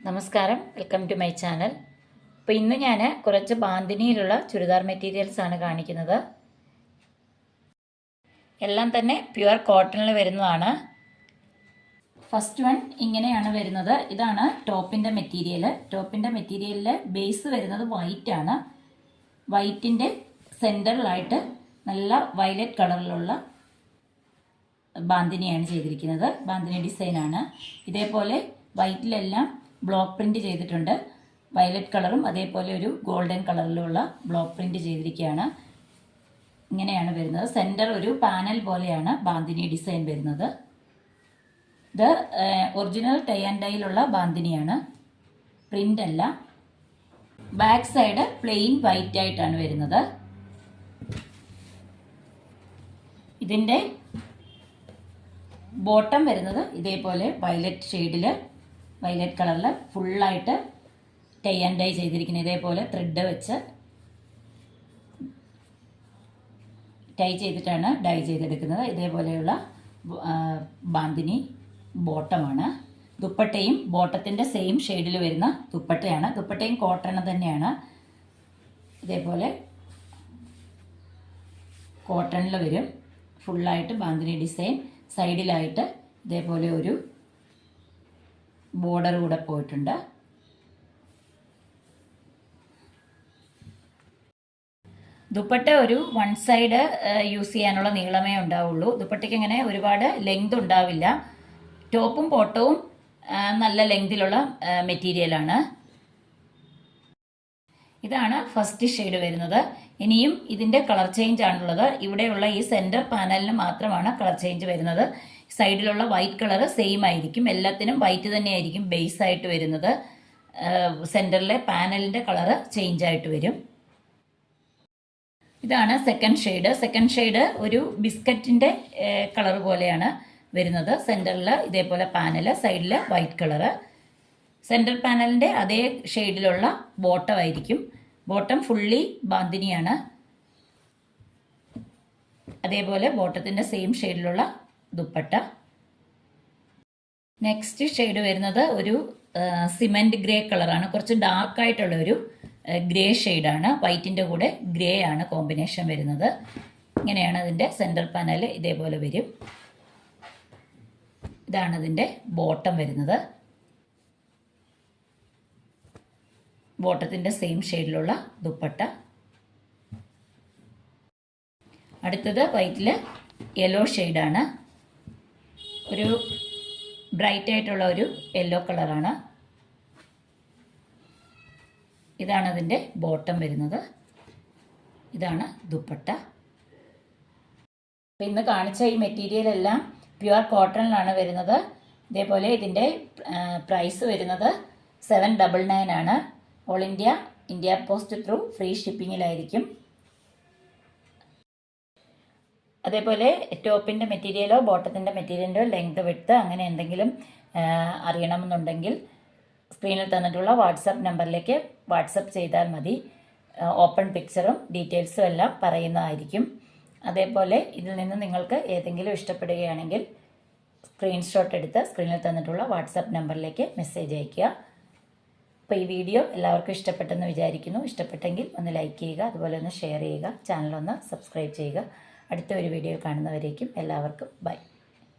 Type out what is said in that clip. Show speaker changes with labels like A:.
A: നമസ്കാരം, welcome to my channel. അപ്പോൾ ഇന്ന് ഞാൻ കുറച്ച് ബാന്തിനിയിലുള്ള ചുരിദാർ മെറ്റീരിയൽസ് ആണ് കാണിക്കുന്നത്. എല്ലാം തന്നെ പ്യുവർ കോട്ടണിൽ വരുന്നതാണ്. ഫസ്റ്റ് വൺ ഇങ്ങനെയാണ് വരുന്നത്. ഇതാണ് ടോപ്പിൻ്റെ മെറ്റീരിയൽ. ടോപ്പിൻ്റെ മെറ്റീരിയലിൽ ബേസ് വരുന്നത് വൈറ്റ് ആണ്. വൈറ്റിൻ്റെ സെൻറ്ററിലായിട്ട് നല്ല വയലറ്റ് കളറിലുള്ള ബാന്തിനിയാണ് ചെയ്തിരിക്കുന്നത്. ബാന്തിനി ഡിസൈനാണ്. ഇതേപോലെ വൈറ്റിലെല്ലാം ബ്ലോക്ക് പ്രിന്റ് ചെയ്തിട്ടുണ്ട്. വയലറ്റ് കളറും അതേപോലെ ഒരു ഗോൾഡൻ കളറിലുള്ള ബ്ലോക്ക് പ്രിന്റ് ചെയ്തിരിക്കുകയാണ്. ഇങ്ങനെയാണ് വരുന്നത്. സെൻറ്റർ ഒരു പാനൽ പോലെയാണ് ബാന്തിനി ഡിസൈൻ വരുന്നത്. ഇത് ഒറിജിനൽ ടൈ ആൻഡ് ഡൈയിലുള്ള ബാന്തിനിയാണ്, പ്രിന്റ് അല്ല. ബാക്ക് സൈഡ് പ്ലെയിൻ വൈറ്റ് ആയിട്ടാണ് വരുന്നത്. ഇതിൻ്റെ ബോട്ടം വരുന്നത് ഇതേപോലെ വയലറ്റ് ഷെയ്ഡിൽ, വയലറ്റ് കളറിൽ ഫുള്ളായിട്ട് ടൈ ആൻഡ് ഡൈ ചെയ്തിരിക്കുന്നത്. ഇതേപോലെ ത്രെഡ് വെച്ച് ടൈ ചെയ്തിട്ടാണ് ഡൈ ചെയ്തെടുക്കുന്നത്. ഇതേപോലെയുള്ള ബാന്തിനി ബോട്ടമാണ്. ദുപ്പട്ടയും ബോട്ടത്തിൻ്റെ സെയിം ഷെയ്ഡിൽ വരുന്ന ദുപ്പട്ടയാണ്. ദുപ്പട്ടയും കോട്ടൺ തന്നെയാണ്. ഇതേപോലെ കോട്ടണിൽ വരും. ഫുള്ളായിട്ട് ബാന്തിനി ഡിസൈൻ. സൈഡിലായിട്ട് ഇതേപോലെ ഒരു ബോർഡർ കൂടെ പോയിട്ടുണ്ട്. ദുപ്പട്ട ഒരു വൺ സൈഡ് യൂസ് ചെയ്യാനുള്ള നീളമേ ഉണ്ടാവുള്ളൂ. ദുപ്പട്ടയ്ക്ക് ഇങ്ങനെ ഒരുപാട് ലെങ്ത് ഉണ്ടാവില്ല. ടോപ്പും ബോട്ടവും നല്ല ലെങ്തിലുള്ള മെറ്റീരിയലാണ്. ഇതാണ് ഫസ്റ്റ് ഷെയ്ഡ് വരുന്നത്. ഇനിയും ഇതിൻ്റെ കളർ ചേഞ്ച് ആണുള്ളത്. ഇവിടെയുള്ള ഈ സെൻറ്റർ പാനലിന് മാത്രമാണ് കളർ ചേഞ്ച് വരുന്നത്. സൈഡിലുള്ള വൈറ്റ് കളർ സെയിം ആയിരിക്കും. എല്ലാത്തിനും വൈറ്റ് തന്നെയായിരിക്കും ബേസ് ആയിട്ട് വരുന്നത്. സെൻറ്ററിലെ പാനലിൻ്റെ കളർ ചേഞ്ച് ആയിട്ട് വരും. ഇതാണ് സെക്കൻഡ് ഷെയ്ഡ്. സെക്കൻഡ് ഷെയ്ഡ് ഒരു ബിസ്ക്കറ്റിൻ്റെ കളർ പോലെയാണ് വരുന്നത്. സെൻറ്ററിൽ ഇതേപോലെ പാനൽ, സൈഡിൽ വൈറ്റ് കളറ്. സെൻറ്റർ പാനലിൻ്റെ അതേ ഷെയ്ഡിലുള്ള ബോട്ടം ആയിരിക്കും. ബോട്ടം ഫുള്ളി ബാന്തിനിയാണ്. അതേപോലെ ബോട്ടത്തിൻ്റെ സെയിം ഷെയ്ഡിലുള്ള ദുപ്പട്ട. നെക്സ്റ്റ് ഷെയ്ഡ് വരുന്നത് ഒരു സിമെൻറ്റ് ഗ്രേ കളറാണ്. കുറച്ച് ഡാർക്കായിട്ടുള്ള ഒരു ഗ്രേ ഷെയ്ഡാണ്. വൈറ്റിൻ്റെ കൂടെ ഗ്രേ ആണ് കോമ്പിനേഷൻ വരുന്നത്. ഇങ്ങനെയാണ് അതിൻ്റെ സെൻറ്റർ പാനൽ. ഇതേപോലെ വരും. ഇതാണ് അതിൻ്റെ ബോട്ടം വരുന്നത്. ബോട്ടത്തിൻ്റെ സെയിം ഷെയ്ഡിലുള്ള ദുപ്പട്ട. അടുത്തത് വൈറ്റിൽ യെല്ലോ ഷെയ്ഡാണ്. ഒരു ബ്രൈറ്റ് ആയിട്ടുള്ള ഒരു യെല്ലോ കളറാണ്. ഇതാണ് അതിൻ്റെ ബോട്ടം വരുന്നത്. ഇതാണ് ദുപ്പട്ട. ഇന്ന് കാണിച്ച ഈ മെറ്റീരിയൽ എല്ലാം പ്യുവർ കോട്ടണിലാണ് വരുന്നത്. ഇതേപോലെ ഇതിൻ്റെ പ്രൈസ് വരുന്നത് 799 ആണ്. All India post through free ഷിപ്പിങ്ങിലായിരിക്കും. അതേപോലെ ടോപ്പിൻ്റെ മെറ്റീരിയലോ ബോട്ടത്തിൻ്റെ മെറ്റീരിയലിൻ്റെ ലെങ്ത് വിഡ്ത്ത് അങ്ങനെ എന്തെങ്കിലും അറിയണമെന്നുണ്ടെങ്കിൽ സ്ക്രീനിൽ തന്നിട്ടുള്ള വാട്സപ്പ് നമ്പറിലേക്ക് വാട്സപ്പ് ചെയ്താൽ മതി. ഓപ്പൺ പിക്ചറും ഡീറ്റെയിൽസും എല്ലാം പറയുന്നതായിരിക്കും. അതേപോലെ ഇതിൽ നിന്ന് നിങ്ങൾക്ക് ഏതെങ്കിലും ഇഷ്ടപ്പെടുകയാണെങ്കിൽ സ്ക്രീൻഷോട്ട് എടുത്ത് സ്ക്രീനിൽ തന്നിട്ടുള്ള വാട്സപ്പ് നമ്പറിലേക്ക് മെസ്സേജ് അയയ്ക്കുക. അപ്പോൾ ഈ വീഡിയോ എല്ലാവർക്കും ഇഷ്ടപ്പെട്ടെന്ന് വിചാരിക്കുന്നു. ഇഷ്ടപ്പെട്ടെങ്കിൽ ഒന്ന് ലൈക്ക് ചെയ്യുക, അതുപോലെ ഒന്ന് ഷെയർ ചെയ്യുക, ചാനലൊന്ന് സബ്സ്ക്രൈബ് ചെയ്യുക. അടുത്ത ഒരു വീഡിയോ കാണുന്നവരേക്കും എല്ലാവർക്കും ബൈ.